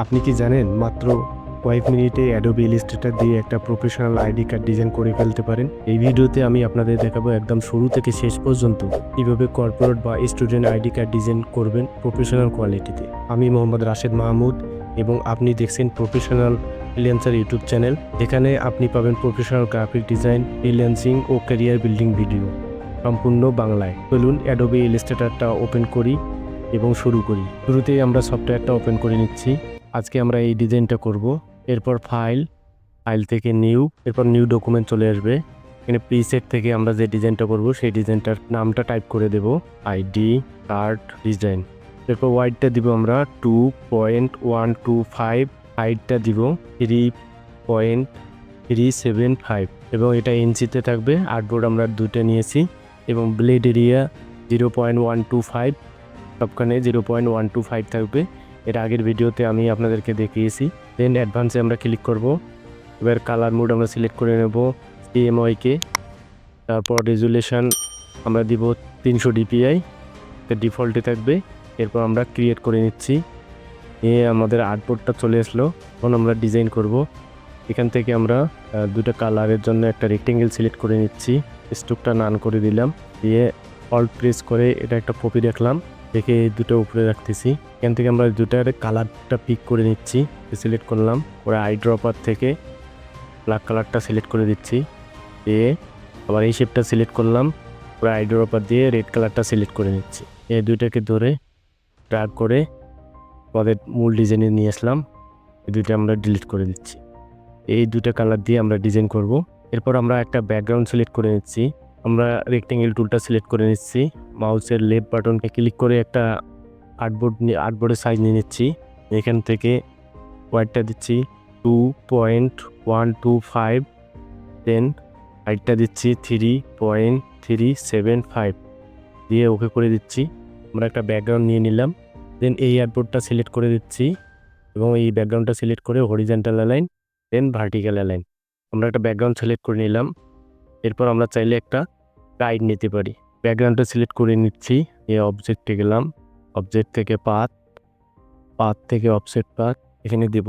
আপনি কি জানেন মাত্র কয়েক মিনিটে অ্যাডোবি ইলাস্ট্রেটর দিয়ে একটা প্রফেশনাল আইডি কার্ড ডিজাইন করে ফেলতে পারেন? এই ভিডিওতে আমি আপনাদের দেখাবো একদম শুরু থেকে শেষ পর্যন্ত কিভাবে কর্পোরেট বা স্টুডেন্ট আইডি কার্ড ডিজাইন করবেন প্রফেশনাল কোয়ালিটিতে। আমি মোহাম্মদ রাশেদ মাহমুদ এবং আপনি দেখছেন প্রফেশনাল ফ্রিল্যান্সার ইউটিউব চ্যানেল, যেখানে আপনি পাবেন প্রফেশনাল গ্রাফিক ডিজাইন, ফ্রিল্যান্সিং ও ক্যারিয়ার বিল্ডিং ভিডিও সম্পূর্ণ বাংলায়। চলুন অ্যাডোবি ইলাস্ট্রেটরটা ওপেন করি এবং শুরু করি। শুরুতেই আমরা সফটওয়্যারটা ওপেন করে নিচ্ছি। আজকে আমরা এই ডিজাইনটা করব। এরপর ফাইল থেকে নিউ, এরপর নিউ ডকুমেন্ট চলে আসবে। এখানে প্রিসেট থেকে আমরা যে ডিজাইনটা করব সেই ডিজাইনটার নামটা টাইপ করে দেব, আইডি কার্ড ডিজাইন। এরপর ওয়াইডটা দিব আমরা 2.125, হাইটটা দিব 3.375 এবং এটা ইঞ্চিতে থাকবে। আর্টবোর্ড আমরা দুটো নিয়েছি এবং ব্লেড এরিয়া 0.125, সবখানে 0.125 থাকবে। এর আগের ভিডিওতে আমি আপনাদেরকে দেখিয়েছি। দেন অ্যাডভান্সে আমরা ক্লিক করব। এবার কালার মোড আমরা সিলেক্ট করে নেব CMYK। তারপর রেজুলেশন আমরা দিব 300 DPI, ডিফল্টে থাকবে। এরপর আমরা ক্রিয়েট করে নিচ্ছি। আমাদের আর্টবোর্ডটা চলে আসলো। এখন আমরা ডিজাইন করব। এখান থেকে আমরা দুটো কালারের জন্য একটা রেক্টেঙ্গেল সিলেক্ট করে নিচ্ছি। স্ট্রোকটা নান করে দিলাম, দিয়ে অল্ট প্রেস করে এটা একটা কপি রাখলাম, দেখে দুটো উপরে রাখতেছি। এখান থেকে আমরা দুটার কালারটা পিক করে নিচ্ছি, সিলেক্ট করলাম। পরে আই ড্রপার থেকে ব্ল্যাক কালারটা সিলেক্ট করে দিচ্ছি, দিয়ে আবার এই শেপটা সিলেক্ট করলাম। পরে আই ড্রপার দিয়ে রেড কালারটা সিলেক্ট করে নিচ্ছি। এই দুইটাকে ধরে ড্র্যাগ করে আমাদের মূল ডিজাইনে নিয়ে আসলাম। এই দুইটা আমরা ডিলিট করে দিচ্ছি। এই দুটো কালার দিয়ে আমরা ডিজাইন করব। এরপর আমরা একটা ব্যাকগ্রাউন্ড সিলেক্ট করে নিচ্ছি। আমরা রেক্টেঙ্গেল টুলটা সিলেক্ট করে নিচ্ছি। মাউসের লেফট বাটনকে ক্লিক করে একটা আর্টবোর্ডের সাইজ নিয়ে নিচ্ছি। এখান থেকে ওয়াইডটা দিচ্ছি 2.125, দেন হাইটটা দিচ্ছি 3.375 দিয়ে ওকে করে দিচ্ছি। আমরা একটা ব্যাকগ্রাউন্ড নিয়ে নিলাম। দেন এই আর্টবোর্ডটা সিলেক্ট করে দিচ্ছি এবং এই ব্যাকগ্রাউন্ডটা সিলেক্ট করে হরিজন্টাল অ্যালাইন, দেন ভার্টিক্যাল অ্যালাইন। আমরা একটা ব্যাকগ্রাউন্ড সিলেক্ট করে নিলাম। এরপর আমরা চাইলে একটা গাইড নিতে পারি। ব্যাকগ্রাউন্ডটা সিলেক্ট করে নিচ্ছি। এই অবজেক্টে গেলাম, অবজেক্ট থেকে পাথ থেকে অফসেট পাথ এখানে দেব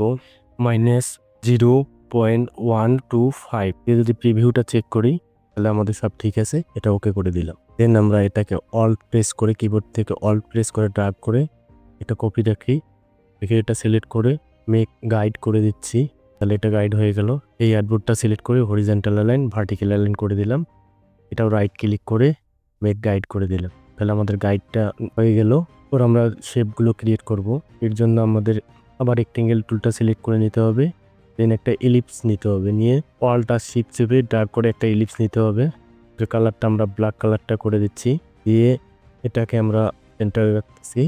-0.125। যদি প্রিভিউটা চেক করি তাহলে আমাদের সব ঠিক আছে, এটা ওকে করে দিলাম। দেন আমরা এটাকে অল্ট প্রেস করে, কিবোর্ড থেকে অল্ট প্রেস করে ড্র্যাগ করে এটা কপি রাখি, রেখে এটা সিলেক্ট করে মেক গাইড করে দিচ্ছি। তাহলে এটা গাইড হয়ে গেল। এই আর্টবোর্ডটা সিলেক্ট করে হরিজন্টাল অ্যালাইন, ভার্টিক্যাল অ্যালাইন করে দিলাম। এটাও রাইট ক্লিক করে মেক গাইড করে দিলাম। তাহলে আমাদের গাইডটা হয়ে গেল। ওর আমরা শেপগুলো ক্রিয়েট করব। এর জন্য আমাদের আবার রেক্টেঙ্গেল টুলটা সিলেক্ট করে নিতে হবে। দেন একটা ইলিপস নিতে হবে, নিয়ে অল্টা শিফট চেপে ড্র্যাগ করে একটা ইলিপস নিতে হবে। কালারটা আমরা ব্ল্যাক কালারটা করে দিচ্ছি, দিয়ে এটাকে আমরা সেন্টারে রাখতেছি,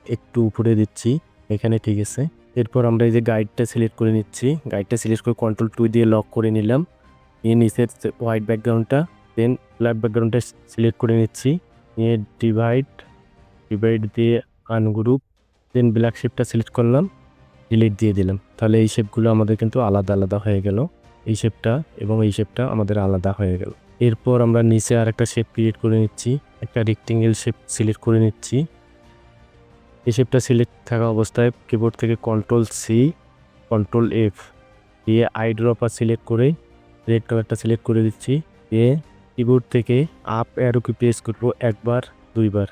একটু উপরে দিচ্ছি, এখানে ঠিক আছে। এরপর আমরা এই যে গাইডটা সিলেক্ট করে নিচ্ছি। গাইডটা সিলেক্ট করে Ctrl+2 দিয়ে লক করে নিলাম। নিয়ে নিচের হোয়াইট ব্যাকগ্রাউন্ডটা, দেন ব্ল্যাক ব্যাকগ্রাউন্ডটা সিলেক্ট করে নিচ্ছি। নিয়ে ডিভাইড দিয়ে আনগ্রুপ, দেন ব্ল্যাক শেপটা সিলেক্ট করলাম, ডিলিট দিয়ে দিলাম। তাহলে এই শেপগুলো আমাদের কিন্তু আলাদা আলাদা হয়ে গেল। এই শেপটা এবং এই শেপটা আমাদের আলাদা হয়ে গেল। এরপর আমরা নিচে আর একটা শেপ ক্রিয়েট করে নিচ্ছি। একটা রেক্টেঙ্গেল শেপ সিলেক্ট করে নিচ্ছি। এই শেপটা সিলেক্ট থাকা অবস্থায় কিবোর্ড থেকে Ctrl+C Ctrl+F দিয়ে আই ড্রপার সিলেক্ট করে রেড কালারটা সিলেক্ট করে দিচ্ছি। দিয়ে কিবোর্ড থেকে আপ অ্যারো কি প্রেস করবো একবার দুইবার।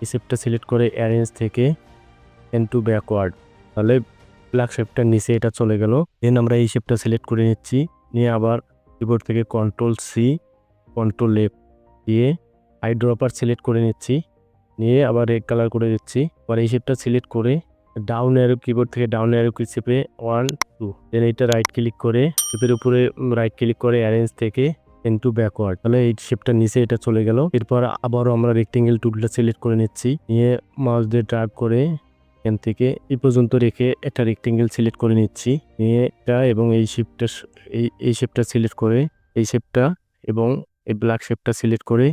এই শেপটা সিলেক্ট করে অ্যারেঞ্জ থেকে টু ব্যাকওয়ার্ড, তাহলে ব্ল্যাক শেপটার নিচে এটা চলে গেল। দেন আমরা এই শেপটা সিলেক্ট করে নিচ্ছি। নিয়ে আবার কিবোর্ড থেকে Ctrl+C Ctrl+F দিয়ে আই ড্রপার সিলেক্ট করে নিচ্ছি। নিয়ে আবার রেড কালার করে দিচ্ছি। পর এই শেপটা সিলেক্ট করে ডাউন অ্যারো, কিবোর্ড থেকে ডাউন অ্যারো কি চেপে 1 2, দেন এটা রাইট ক্লিক করে শেপের উপরে রাইট ক্লিক করে অ্যারেঞ্জ থেকে টু ব্যাকওয়ার্ড, তাহলে এই শেপটার নিচে এটা চলে গেল। এরপর আবারও আমরা রেক্টেঙ্গেল টুলটা সিলেক্ট করে নিচ্ছি। নিয়ে মাউস দিয়ে ড্র্যাগ করে এখান থেকে এই পর্যন্ত রেখে একটা রেক্টেঙ্গেল সিলেক্ট করে নিচ্ছি। নিয়ে এটা এবং এই শেপটা সিলেক্ট করে এই শেপটা এবং এই ব্ল্যাক শেপটা সিলেক্ট করে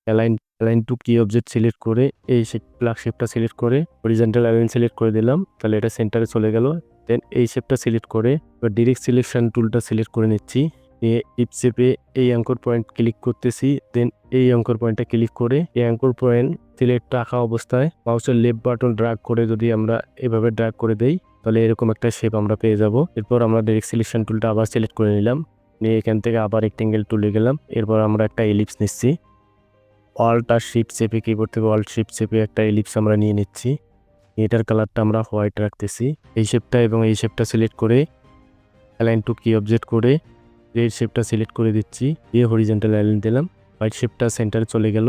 অ্যালাইন টু কি অবজেক্ট সিলেক্ট করে এই ব্ল্যাক শেপটা সিলেক্ট করে হরিজন্টাল অ্যালাইন সিলেক্ট করে দিলাম। তাহলে এটা সেন্টারে চলে গেল। দেন এই শেপটা সিলেক্ট করে ডিরেক্ট সিলেকশন টুলটা সিলেক্ট করে নিচ্ছি। নিয়ে টিপ চেপে এই অ্যাঙ্কর পয়েন্ট ক্লিক করতেছি। দেন এই অ্যাঙ্কর পয়েন্টটা ক্লিক করে এই অ্যাঙ্কর পয়েন্ট সিলেক্ট রাখা অবস্থায় মাউসের লেফট বাটন ড্র্যাগ করে যদি আমরা এভাবে ড্র্যাগ করে দেই, তাহলে এরকম একটা শেপ আমরা পেয়ে যাব। এরপর আমরা ডাইরেক্ট সিলেকশন টুলটা আবার সিলেক্ট করে নিলাম, নিয়ে এখান থেকে আবার রেক্টেঙ্গেল টুলে গেলাম। এরপর আমরা একটা এলিপস নিচ্ছি, অল্ট আর শিফট চেপে, কিবোর্ড থেকে অল্ট শিফট চেপে একটা এলিপস আমরা নিয়ে নিচ্ছি। এটার কালারটা আমরা হোয়াইট রাখতেছি। এই শেপটা এবং এই শেপটা সিলেক্ট করে অ্যালাইন টু কি অবজেক্ট করে এই শেপটা সিলেক্ট করে দিচ্ছি, দিয়ে হরিজন্টাল অ্যালাইন দিলাম। হোয়াইট শেপটা সেন্টারে চলে গেল।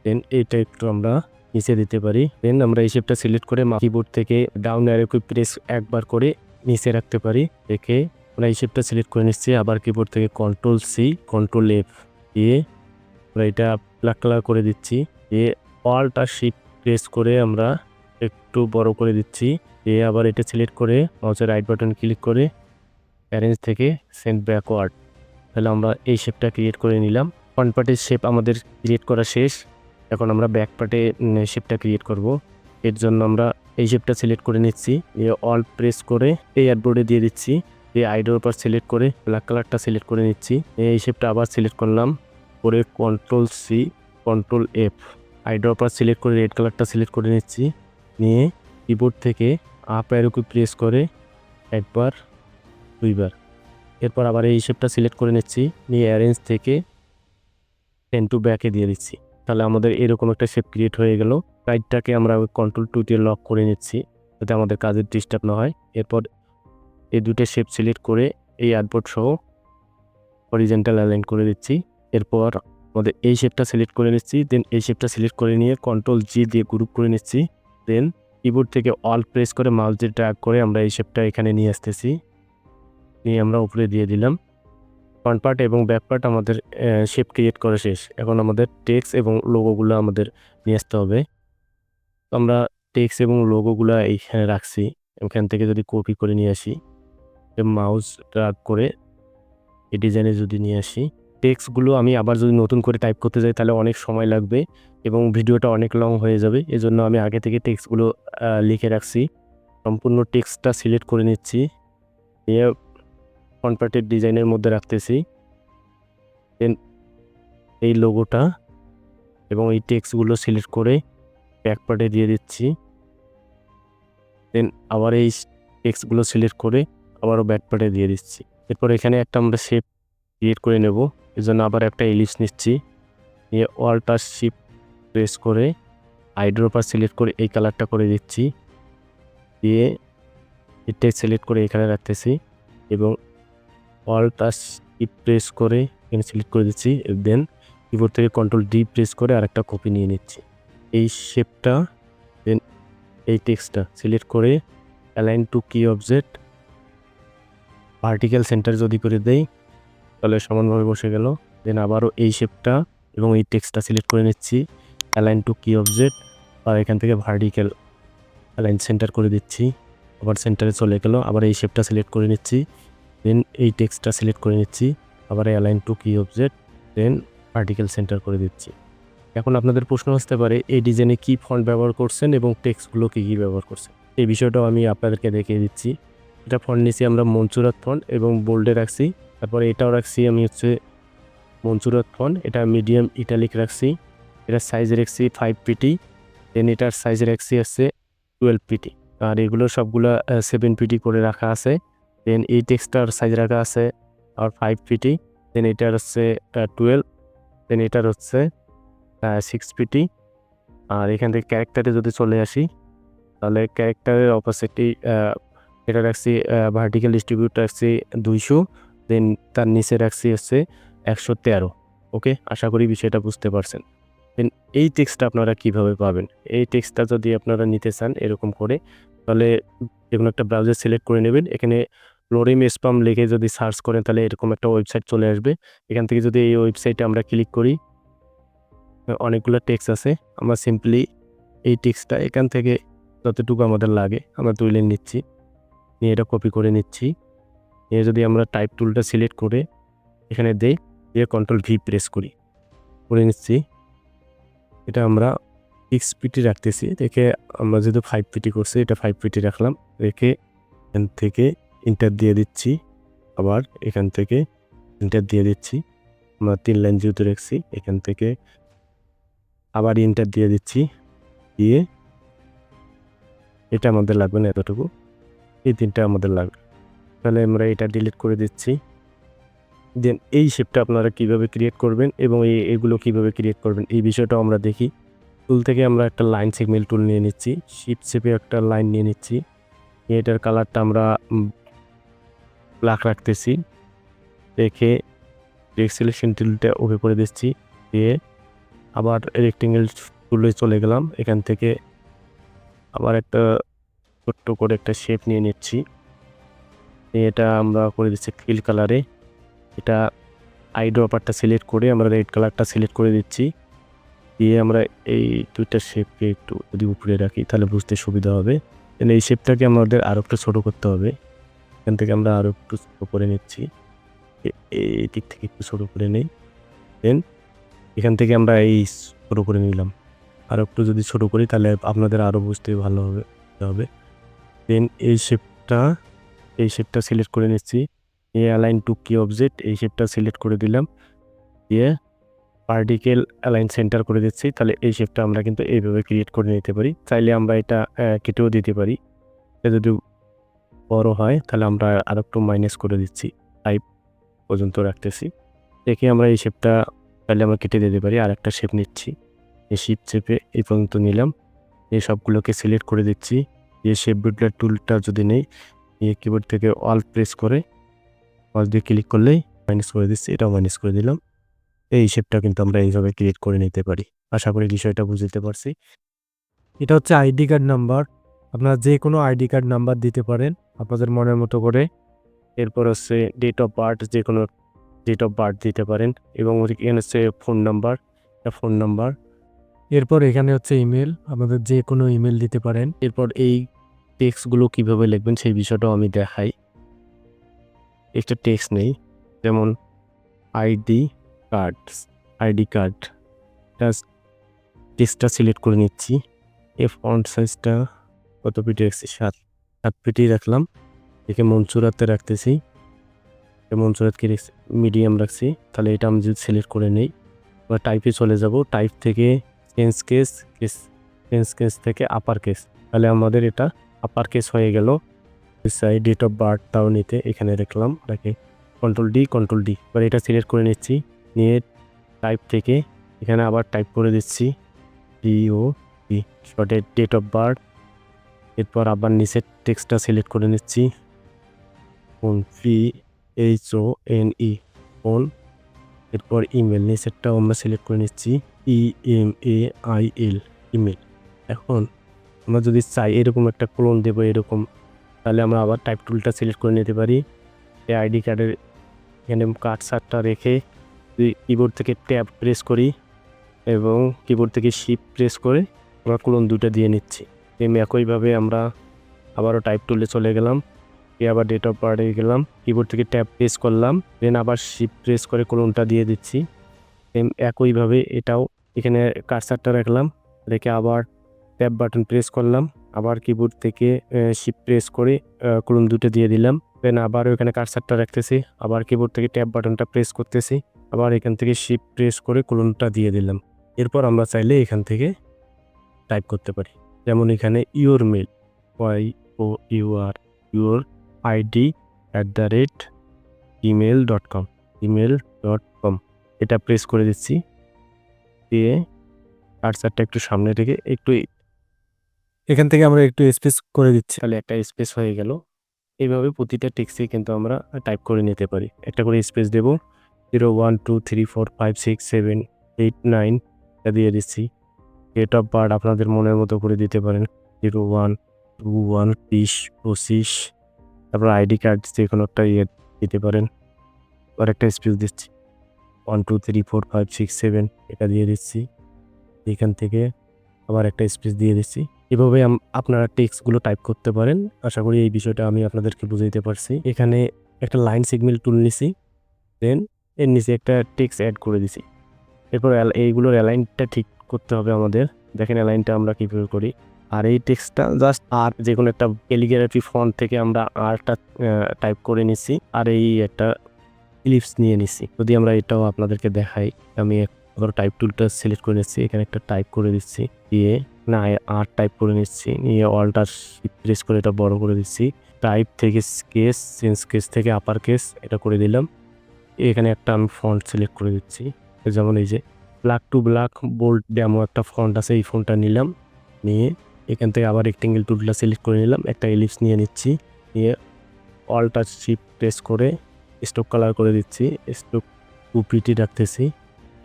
দেন এইটা একটু আমরা নিচে দিতে পারি। দেন আমরা এই শেপটা সিলেক্ট করে কিবোর্ড থেকে ডাউন অ্যারো কি প্রেস একবার করে নিচে রাখতে পারি। রেখে আমরা এই শেপটা সিলেক্ট করে নিচ্ছি। আবার কিবোর্ড থেকে কন্ট্রোল সি কন্ট্রোল এফ দিয়ে আমরা এটা ব্ল্যাক কালার করে দিচ্ছি। দিয়ে অল্ট আর শিফট প্রেস করে আমরা একটু বড় করে দিচ্ছি। দিয়ে আবার এটা সিলেক্ট করে মাউসের রাইট বাটন ক্লিক করে অ্যারেঞ্জ থেকে সেন্ড ব্যাকওয়ার্ড। তাহলে আমরা এই শেপটা ক্রিয়েট করে নিলাম। ফ্রন্ট পার্টের শেপ আমাদের ক্রিয়েট করা শেষ। এখন আমরা ব্যাক পার্টে শেপটা ক্রিয়েট করব। এর জন্য আমরা এই শেপটা সিলেক্ট করে নিচ্ছি, দিয়ে অল্ট প্রেস করে এই অ্যাডবোর্ডে দিয়ে দিচ্ছি। দিয়ে আইডোর পর সিলেক্ট করে ব্ল্যাক কালারটা সিলেক্ট করে নিচ্ছি। এই শেপটা আবার সিলেক্ট করলাম, করে কন্ট্রোল সি কন্ট্রোল এফ আইডোর পর সিলেক্ট করে রেড কালারটা সিলেক্ট করে নিচ্ছি। নিয়ে কিবোর্ড থেকে আপ অ্যারোকে প্রেস করে একবার দুইবার, এরপর আবার এই শেপটা সিলেক্ট করে নিচ্ছি। নিয়ে অ্যারেঞ্জ থেকে টেন টু ব্যাকে দিয়ে দিচ্ছি। তাহলে আমাদের এরকম একটা শেপ ক্রিয়েট হয়ে গেল। রাইটটাকে আমরা কন্ট্রোল টু দিয়ে লক করে নিচ্ছি, যাতে আমাদের কাজের ডিস্টার্ব না হয়। এরপর এই দুটো শেপ সিলেক্ট করে এই আর্টবোর্ড সহ হরিজন্টাল অ্যালাইন করে দিচ্ছি। এরপর আমাদের এই শেপটা সিলেক্ট করে নিচ্ছি। দেন এই শেপটা সিলেক্ট করে নিয়ে কন্ট্রোল জি দিয়ে গ্রুপ করে নিচ্ছি। দেন কিবোর্ড থেকে অল প্রেস করে মাউস দিয়ে ড্র্যাগ করে আমরা এই শেপটা এখানে নিয়ে আসতেছি। নিয়ে আমরা উপরে দিয়ে দিলাম। ফ্রন্ট পার্ট এবং ব্যাক পার্ট আমাদের শেপ ক্রিয়েট করা শেষ। এখন আমাদের টেক্সট এবং লোগোগুলো আমাদের নিয়ে আসতে হবে। তো আমরা টেক্সট এবং লোগোগুলো এইখানে রাখছি। এখান থেকে যদি কপি করে নিয়ে আসি, মাউস ড্র্যাগ করে এই ডিজাইনে যদি নিয়ে আসি, টেক্সটগুলো আমি আবার যদি নতুন করে টাইপ করতে যাই তাহলে অনেক সময় লাগবে এবং ভিডিওটা অনেক লং হয়ে যাবে। এজন্য আমি আগে থেকে টেক্সটগুলো লিখে রাখছি। সম্পূর্ণ টেক্সটটা সিলেক্ট করে নিচ্ছি, নিয়ে ফ্রন্ট পার্টের ডিজাইনের মধ্যে রাখতেছি। দেন এই লোগোটা এবং এই টেক্সটগুলো সিলেক্ট করে ব্যাক পার্টে দিয়ে দিচ্ছি। দেন আবার এই টেক্সটগুলো সিলেক্ট করে আবারও ব্যাক পার্টে দিয়ে দিচ্ছি। এরপর এখানে একটা আমরা শেপ ক্রিয়েট করে নেব। এর জন্য আবার একটা এলিপস নিচ্ছি, নিয়ে অল্ট আর শিফট প্রেস করে আইড্রপার সিলেক্ট করে এই কালারটা করে দিচ্ছি। দিয়ে এটা সিলেক্ট করে এখানে রাখতেছি এবং অল্ট আর শিফট প্রেস করে এখানে সিলেক্ট করে দিচ্ছি। দেন কিবোর্ড থেকে কন্ট্রোল ডি প্রেস করে আরেকটা কপি নিয়ে নিচ্ছি এই শেপটা। দেন এই টেক্সটটা সিলেক্ট করে অ্যালাইন টু কি অবজেক্ট ভার্টিক্যাল সেন্টার যদি করে দেই তাহলে সমানভাবে বসে গেল। দেন আবারও এই শেপটা এবং এই টেক্সটটা সিলেক্ট করে নিচ্ছি, অ্যালাইন টু কি অবজেক্ট, আর এখান থেকে ভার্টিক্যাল অ্যালাইন সেন্টার করে দিচ্ছি। আবার সেন্টারে চলে গেল। আবার এই শেপটা সিলেক্ট করে নিচ্ছি, দেন এই টেক্সটটা সিলেক্ট করে নিচ্ছি, আবার অ্যালাইন টু কি অবজেক্ট, দেন ভার্টিক্যাল সেন্টার করে দিচ্ছি। এখন আপনাদের প্রশ্ন আসতে পারে এই ডিজাইনে কি ফন্ট ব্যবহার করছেন এবং টেক্সটগুলো কী কী ব্যবহার করছেন। এই বিষয়টাও আমি আপনাদেরকে দেখিয়ে দিচ্ছি। এটা ফন্ট নিচ্ছি আমরা মনসুরাত ফন্ট এবং বোল্ডে রাখছি। তারপরে এটাও রাখছি আমি হচ্ছে মনসুরাত ফন্ট, এটা মিডিয়াম ইটালিক রাখছি। এটার সাইজ রাখছি 5 পিটি। দেন এটার সাইজ রাখছি হচ্ছে 12 পিটি। আর এগুলো সবগুলো 7 পিটি করে রাখা আছে। দেন এই টেক্সটার সাইজ রাখা আছে আর 5 পিটি। দেন এটার হচ্ছে 12। দেন এটার হচ্ছে 6 পিটি। আর এখান থেকে ক্যারেক্টারে যদি চলে আসি তাহলে ক্যারেক্টারের অপোজিটই এটা রাখছি ভার্টিক্যাল ডিস্ট্রিবিউট রাখছি 200। দেন তার নিচে রাখছি হচ্ছে 113। ওকে, আশা করি বিষয়টা বুঝতে পারছেন। দেন এই টেক্সটটা আপনারা কিভাবে পাবেন, এই টেক্সটটা যদি আপনারা নিতে চান এরকম করে তাহলে যে কোনো একটা ব্রাউজার সিলেক্ট করে নেবেন। এখানে লোরিম স্পাম লিখে যদি সার্চ করেন তাহলে এরকম একটা ওয়েবসাইট চলে আসবে। এখান থেকে যদি এই ওয়েবসাইটে আমরা ক্লিক করি অনেকগুলো টেক্সট আছে। আমরা সিম্পলি এই টেক্সটটা এখান থেকে যতটুকু আমাদের লাগে আমরা তুলে নিচ্ছি, নিয়ে এটা কপি করে নিচ্ছি। নিয়ে যদি আমরা টাইপ টুলটা সিলেক্ট করে এখানে দেই, দিয়ে কন্ট্রোল ভি প্রেস করে নিচ্ছি। এটা আমরা 6 পিটি রাখতেছি, রেখে আমরা যেহেতু 5 পিটি করছি এটা 5 পিটি রাখলাম। রেখে এখান থেকে ইন্টার দিয়ে দিচ্ছি, আবার এখান থেকে ইন্টার দিয়ে দিচ্ছি। আমরা 3 লাইন যেহেতু রাখছি এখান থেকে আবার ইন্টার দিয়ে দিচ্ছি। দিয়ে এটা আমাদের লাগবে না এতটুকু, এই 3টা আমাদের লাগবে। তাহলে আমরা এটা ডিলিট করে দিচ্ছি। দেন এই শেপটা আপনারা কিভাবে ক্রিয়েট করবেন এবং এগুলো কিভাবে ক্রিয়েট করবেন এই বিষয়টাও আমরা দেখি। টুল থেকে আমরা একটা লাইন সেগমেন্ট টুল নিয়ে নিচ্ছি। শিফট চেপে একটা লাইন নিয়ে নিচ্ছি। এটার কালারটা আমরা ব্ল্যাক রাখতেছি। রেখে টেক্সট সিলেকশন টুলটা ওকে করে দিচ্ছি। দিয়ে আবার রেক্টেঙ্গেল টুলে চলে গেলাম। এখান থেকে আবার একটা ছোট্ট করে একটা শেপ নিয়ে নিচ্ছি। এটা আমরা করে দিচ্ছি ফিল কালারে। এটা আই ড্রপারটা সিলেক্ট করে আমরা রেড কালারটা সিলেক্ট করে দিচ্ছি। দিয়ে আমরা এই 2টা শেপকে একটু যদি উপরে রাখি তাহলে বুঝতে সুবিধা হবে। দেন এই শেপটাকে আমাদের আরও একটু ছোটো করতে হবে। এখান থেকে আমরা আরও একটু ছোটো করে নিচ্ছি। এই দিক থেকে একটু ছোটো করে নেই। দেন এখান থেকে আমরা এই ছোটো করে নিলাম। আরও একটু যদি ছোটো করি তাহলে আপনাদের আরও বুঝতে ভালো হবে। দেন এই শেপটা সিলেক্ট করে নিচ্ছি। অ্যালাইন টু কি অবজেক্ট এই শেপটা সিলেক্ট করে দিলাম। দিয়ে পার্টিকেল অ্যালাইন সেন্টার করে দিচ্ছি। তাহলে এই শেপটা আমরা কিন্তু এইভাবে ক্রিয়েট করে নিতে পারি। চাইলে আমরা এটা কেটেও দিতে পারি। এটা যদি বড় হয় তাহলে আমরা আরও একটু মাইনাস করে দিচ্ছি। 5 পর্যন্ত রাখতেছি। দেখে আমরা এই শেপটা চাইলে আমরা কেটে দিতে পারি। আর একটা শেপ নিচ্ছি। এই শিফট চেপে এই পর্যন্ত নিলাম। এই সবগুলোকে সিলেক্ট করে দিচ্ছি। এই শেপ বিল্ডার টুলটা যদি নেই কিবোর্ড থেকে অল্ট প্রেস করে মাউস দিয়ে ক্লিক করলেই মাইনাস করে দিচ্ছি। এটাও মাইনাস করে দিলাম। এই শেপটা কিন্তু আমরা এইভাবে ক্রিয়েট করে নিতে পারি। আশা করি বিষয়টা বুঝতে পারছি। এটা হচ্ছে আইডি কার্ড নাম্বার। আপনারা যে কোনো আইডি কার্ড নাম্বার দিতে পারেন আপনাদের মনের মতো করে। এরপর হচ্ছে ডেট অফ বার্থ, যে কোনো ডেট অফ বার্থ দিতে পারেন এবং এখানে হচ্ছে ফোন নাম্বার। এরপর এখানে হচ্ছে ইমেল, আপনাদের যে কোনো ইমেল দিতে পারেন। এরপর এই টেক্সটগুলো কিভাবে লিখবেন সেই বিষয়টাও আমি দেখাই। একটা টেক্সট নেই, যেমন আইডি কার্ড টেক্সটটা সিলেক্ট করে নিচ্ছি। ফন্ট সাইজটা কত পিটি রাখছি? 7 পিটি রাখলাম। একে মনসুরাতে রাখতেছি। মনসুরাতকে মিডিয়াম রাখছি। তাহলে এটা আমি যদি সিলেক্ট করে নেই, এবার টাইপে চলে যাব। টাইপ থেকে চেঞ্জ কেস থেকে আপার কেস। তাহলে আমাদের এটা আপার কেস হয়ে গেল। চাই ডেট অফ বার্থটাও নিতে এখানে রাখলাম। Control D. এবার এটা সিলেক্ট করে নিচ্ছি। নিয়ে টাইপ থেকে এখানে আবার টাইপ করে দিচ্ছি DOT শর্টে ডেট অফ বার্থ। এরপর আবার নিচের টেক্সটটা সিলেক্ট করে নিচ্ছি। Phone PHONE phone. এরপর ইমেল, নিচেরটাও আমরা সিলেক্ট করে নিচ্ছি EMAIL ইমেল। এখন আমরা যদি চাই এরকম একটা ক্লোন দেবো এরকম, তাহলে আমরা আবার টাইপ টুলটা সিলেক্ট করে নিতে পারি। এই আইডি কার্ডের এখানে কার্সারটা রেখে কিবোর্ড থেকে ট্যাব প্রেস করি এবং কিবোর্ড থেকে শিফট প্রেস করে আমরা ক্লোন 2টা দিয়ে নিচ্ছি। একইভাবে আমরা আবারও টাইপ টুলে চলে গেলাম। আবার ডেট অফ বার্থে গেলাম, কিবোর্ড থেকে ট্যাব প্রেস করলাম, দেন আবার শিফট প্রেস করে ক্লোনটা দিয়ে দিচ্ছি। একইভাবে এটাও এখানে কার্সারটা রাখলাম, রেখে আবার ট্যাব বাটন প্রেস করলাম, আবার কিবোর্ড থেকে শিফট প্রেস করে ক্লোন 2টা দিয়ে দিলাম। দেন আবার এখানে কার্সারটা রাখতেছি, আবার কিবোর্ড থেকে ট্যাব বাটনটা প্রেস করতেছি, আবার এখান থেকে শিফট প্রেস করে ক্লোনটা দিয়ে দিলাম। এরপর আমরা চাইলে এখান থেকে টাইপ করতে পারি, যেমন এখানে ইউর মেল your id@gmail.com এটা প্রেস করে দিচ্ছি। দিয়ে কার্সারটা একটু সামনে রেখে একটু এখান থেকে আমরা একটু স্পেস করে দিচ্ছি। তাহলে একটা স্পেস হয়ে গেল। এইভাবে প্রতিটা টেক্সটে কিন্তু আমরা টাইপ করে নিতে পারি। একটা করে স্পেস দেব। 0 1 2 3 4 5 6 7 8 9 এটা দিয়ে দিচ্ছি। ডেট অফ বার্থ আপনাদের মনের মতো করে দিতে পারেন। 0 1 2 1 30 25। তারপর আইডি কার্ড যে কোনো একটা দিতে পারেন। আর একটা স্পেস দিচ্ছি। 1 2 3 4 5 6 7 এটা দিয়ে দিচ্ছি। এখান থেকে আবার একটা স্পেস দিয়ে দিচ্ছি। এভাবে আপনারা টেক্সটগুলো টাইপ করতে পারেন। আশা করি এই বিষয়টা আমি আপনাদেরকে বুঝাইতে পারছি। এখানে একটা লাইন সেগমেন্ট টুল নিছি, দেন এর নিচে একটা টেক্সট অ্যাড করে দিছি। এরপর এইগুলোর অ্যালাইনটা ঠিক করতে হবে আমাদের। দেখেন অ্যালাইনটা আমরা কীভাবে করি। আর এই টেক্সটটা জাস্ট আর যে কোনো একটা ক্যালিগ্রাফি ফন্ট থেকে আমরা আরটা টাইপ করে নিচ্ছি, আর এই একটা ইলিপস নিয়ে নিচ্ছি। যদি আমরা এটাও আপনাদেরকে দেখাই, আমি আবার টাইপ টুলটা সিলেক্ট করে নিচ্ছি, এখানে একটা টাইপ করে দিচ্ছি, দিয়ে না আর টাইপ করে নিচ্ছি, নিয়ে অলটা প্রেস করে এটা বড় করে দিচ্ছি। টাইপ থেকে কেস, চেঞ্জ কেস থেকে আপার কেস এটা করে দিলাম। এখানে একটা আমি ফন্ট সিলেক্ট করে দিচ্ছি। যেমন এই যে black to black bold demo একটা ফন্ট আছে, এই ফন্টটা নিলাম। নিয়ে এখান থেকে আবার রেক্টেঙ্গেল টুলটা সিলেক্ট করে নিলাম, একটা এলিপস নিয়ে নিচ্ছি। নিয়ে অল্ট আর শিফট প্রেস করে স্ট্রোক কালার করে দিচ্ছি, স্ট্রোক 2 পিটি রাখতেছি।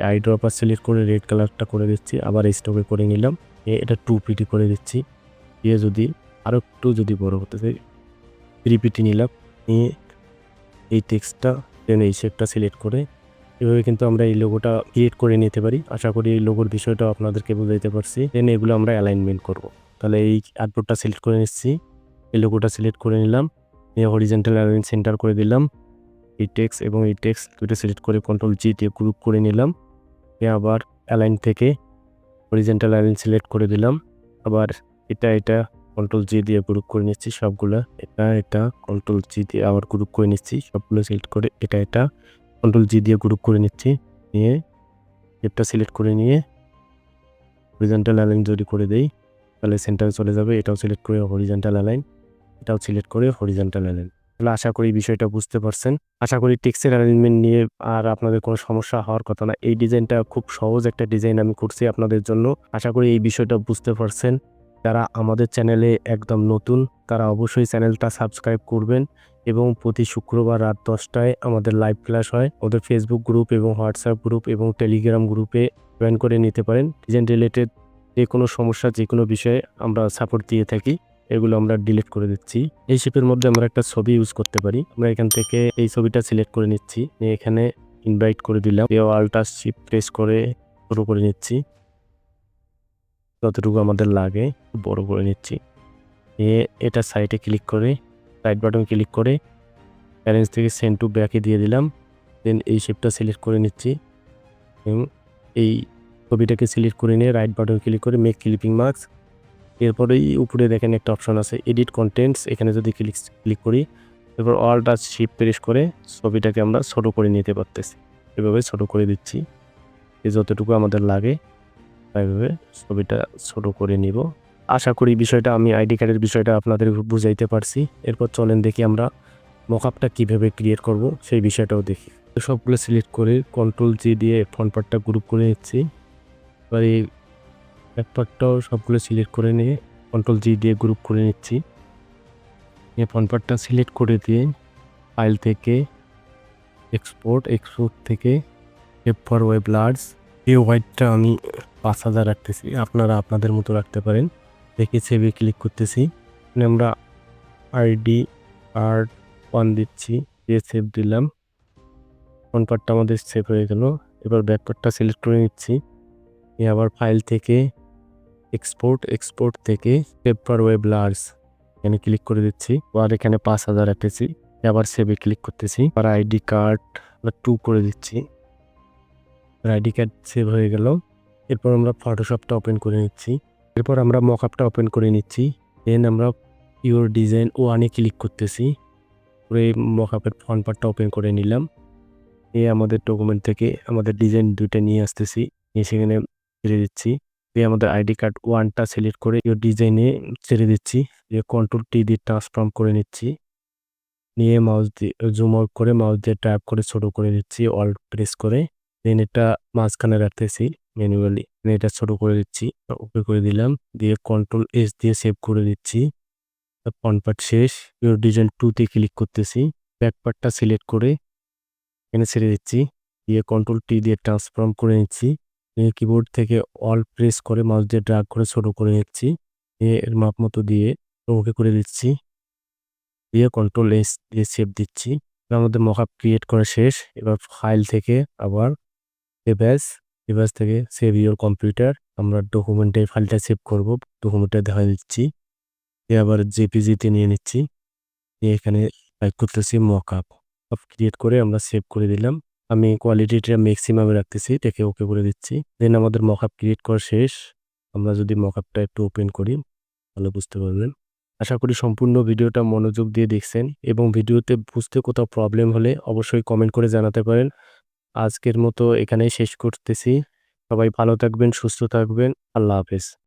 আই ড্রপার সিলেক্ট করে রেড কালারটা করে দিচ্ছি, আবার স্ট্রোকে করে নিলাম। এটা 2 পিটি করে দিচ্ছি। দিয়ে যদি আরও একটু যদি বড় হতে চাই 3 পিটি নিলাম। নিয়ে এই টেক্সটটা দেন এই শেপটা সিলেক্ট করে এভাবে কিন্তু আমরা এই লোগোটা ক্রিয়েট করে নিতে পারি। আশা করি এই লোগোর বিষয়টা আপনাদেরকে বোঝাইতে পারছি। দেন এগুলো আমরা অ্যালাইনমেন্ট করব। তাহলে এই আর্টবোর্ডটা সিলেক্ট করে নিচ্ছি, এই লোগোটা সিলেক্ট করে নিলাম। নিয়ে হরিজেন্টাল অ্যালাইন সেন্টার করে দিলাম। এই টেক্সট এবং এই টেক্সট দুটো সিলেক্ট করে কন্ট্রোল জি দিয়ে গ্রুপ করে নিলাম। আবার অ্যালাইন থেকে হরিজেন্টাল অ্যালাইন সিলেক্ট করে দিলাম। আবার এটা কন্ট্রোল জি দিয়ে গ্রুপ করে নিচ্ছি সবগুলা। এটা কন্ট্রোল জি দিয়ে আবার গ্রুপ করে নিচ্ছি সবগুলো সিলেক্ট করে। এটা কন্ট্রোল জি দিয়ে গ্রুপ করে নিচ্ছি। নিয়ে এটা সিলেক্ট করে নিয়ে হরিজেন্টাল অ্যালাইন যদি করে দেই তাহলে সেন্টারে চলে যাবে। এটাও সিলেক্ট করে হরিজেন্টাল অ্যালাইন, এটাও সিলেক্ট করে হরিজেন্টাল অ্যালাইন। তাহলে আশা করি বিষয়টা বুঝতে পারছেন। আশা করি টেক্সটের অ্যালাইনমেন্ট নিয়ে আর আপনাদের কোনো সমস্যা হওয়ার কথা না। এই ডিজাইনটা খুব সহজ একটা ডিজাইন আমি করছি আপনাদের জন্য। আশা করি এই বিষয়টা বুঝতে পারছেন। যারা আমাদের চ্যানেলে একদম নতুন তারা অবশ্যই চ্যানেলটা সাবস্ক্রাইব করবেন এবং প্রতি শুক্রবার রাত 10টায় আমাদের লাইভ ক্লাস হয়। ওদের ফেসবুক গ্রুপ এবং হোয়াটসঅ্যাপ গ্রুপ এবং টেলিগ্রাম গ্রুপে জয়েন করে নিতে পারেন। ডিজাইন রিলেটেড যে কোনো সমস্যা যে কোনো বিষয়ে আমরা সাপোর্ট দিয়ে থাকি। এগুলো আমরা ডিলিট করে দিচ্ছি। এই শেপের মধ্যে আমরা একটা ছবি ইউজ করতে পারি। আমরা এখান থেকে এই ছবিটা সিলেক্ট করে নিচ্ছি, নিয়ে এখানে ইনভাইট করে দিলাম। অল্ট আর শিফট প্রেস করে শুরু করে নিচ্ছি, যতটুকু আমাদের লাগে বড় করে নিচ্ছি। নিয়ে এটা সাইডে ক্লিক করে রাইট বাটন ক্লিক করে অ্যারেঞ্জ থেকে সেন্ড টু ব্যাকে দিয়ে দিলাম। দেন এই শেপটা সিলেক্ট করে নিচ্ছি এবং এই ছবিটাকে সিলেক্ট করে নিয়ে রাইট বাটন ক্লিক করে মেক ক্লিপিং মার্কস। এরপরেই উপরে দেখেন একটা অপশন আছে এডিট কন্টেন্টস, এখানে যদি ক্লিক করি এরপর অল্ট আর শিফট প্রেস করে ছবিটাকে আমরা ছোট করে নিতে পারতেছি। এভাবে ছোট করে দিচ্ছি, এই যতটুকু আমাদের লাগে এইভাবে ছবিটা ছোট করে নিব। আশা করি বিষয়টা আমি আইডি কার্ডের বিষয়টা আপনাদের বুঝাইতে পারছি। এরপর চলেন দেখি আমরা মকআপটা কীভাবে ক্রিয়েট করব সেই বিষয়টাও দেখি। তো সবগুলো সিলেক্ট করে কন্ট্রোল জি দিয়ে ফ্রন্ট পার্টটা গ্রুপ করে নিচ্ছি। এবার এই ব্যাক পার্টটাও সবগুলো সিলেক্ট করে নিয়ে কন্ট্রোল জি দিয়ে গ্রুপ করে নিচ্ছি। এই ফ্রন্ট পার্টটা সিলেক্ট করে দিয়ে ফাইল থেকে এক্সপোর্ট থেকে সেভ ফর ওয়েব লার্জ, এই হোয়াইটটা আমি 5000 রাখতেছি, আপনারা আপনাদের মতো রাখতে পারেন। দেখে সেভে ক্লিক করতেছি। আমরা আইডি কার্ড 1 দিচ্ছি, দিয়ে সেভ দিলাম। ফ্রন্ট পার্টটা আমাদের সেভ হয়ে গেল। এবার ব্যাক পার্টটা সিলেক্ট করে নিচ্ছি। আবার ফাইল থেকে এক্সপোর্ট থেকে সেভ ফর ওয়েব লার্জ এখানে ক্লিক করে দিচ্ছি। আর এখানে 5000 রাখতেছি। আবার সেভে ক্লিক করতেছি। আর আইডি কার্ড 2 করে দিচ্ছি। আইডি কার্ড সেভ হয়ে গেল। এরপর আমরা ফটোশপটা ওপেন করে নিচ্ছি। এরপর আমরা মকআপটা ওপেন করে নিচ্ছি। দেন আমরা ইউর ডিজাইন 1-এ ক্লিক করতেছি। পুরো এই মকআপের ফ্রন্ট পার্টটা ওপেন করে নিলাম। আমাদের ডকুমেন্ট থেকে আমাদের ডিজাইন 2টা নিয়ে আসতেছি, নিয়ে সেখানে ছেড়ে দিচ্ছি। আমাদের আইডি কার্ড 1টা সিলেক্ট করে ইউর ডিজাইনে ছেড়ে দিচ্ছি। কন্ট্রোল টি দিয়ে ট্রান্সফর্ম করে নিচ্ছি। নিয়ে মাউস দিয়ে জুম আউট করে মাউস দিয়ে ট্যাপ করে ছোট করে দিচ্ছি অল্ট প্রেস করে। দেন এটা মাঝখানে রাখতেছি ম্যানুয়ালি, এটা ছোট করে দিচ্ছি, ওকে করে দিলাম। দিয়ে কন্ট্রোল এস দিয়ে সেভ করে দিচ্ছি। ফ্রন্ট পার্ট শেষ। ইউর ডিজাইন 2-তে ক্লিক করতেছি। ব্যাক পার্টটা সিলেক্ট করে এখানে ছেড়ে দিচ্ছি। দিয়ে কন্ট্রোল টি দিয়ে ট্রান্সফর্ম করে নিচ্ছি। কিবোর্ড থেকে অল প্রেস করে মাউস দিয়ে ড্র্যাগ করে ছোট করে নিচ্ছি। এর মাপ মতো দিয়ে ওকে করে দিচ্ছি। দিয়ে কন্ট্রোল এস দিয়ে সেভ দিচ্ছি। আমাদের মকআপ ক্রিয়েট করা শেষ। এবার ফাইল থেকে আবার এভাস থেকে সেভ ইউর কম্পিউটার, আমরা ডকুমেন্টে ফাইলটা সেভ করব, ডকুমেন্টটা দেখা দিচ্ছি। আবার জেপিজিতে নিয়ে নিচ্ছি। এখানে টাইপ করতেছি মকআপ ক্রিয়েট করে আমরা সেভ করে দিলাম। আমি কোয়ালিটিটা ম্যাক্সিমামে রাখতেছি, দেখে ওকে করে দিচ্ছি। দেন আমাদের মকআপ ক্রিয়েট করা শেষ। আমরা যদি মকআপটা একটু ওপেন করি তাহলে বুঝতে পারবেন। আশা করি সম্পূর্ণ ভিডিওটা মনোযোগ দিয়ে দেখছেন এবং ভিডিওতে বুঝতে কোথাও প্রবলেম হলে অবশ্যই কমেন্ট করে জানাতে পারেন। আজকের মতো এখানেই শেষ করতেছি। সবাই ভালো থাকবেন, সুস্থ থাকবেন। আল্লাহ হাফেজ।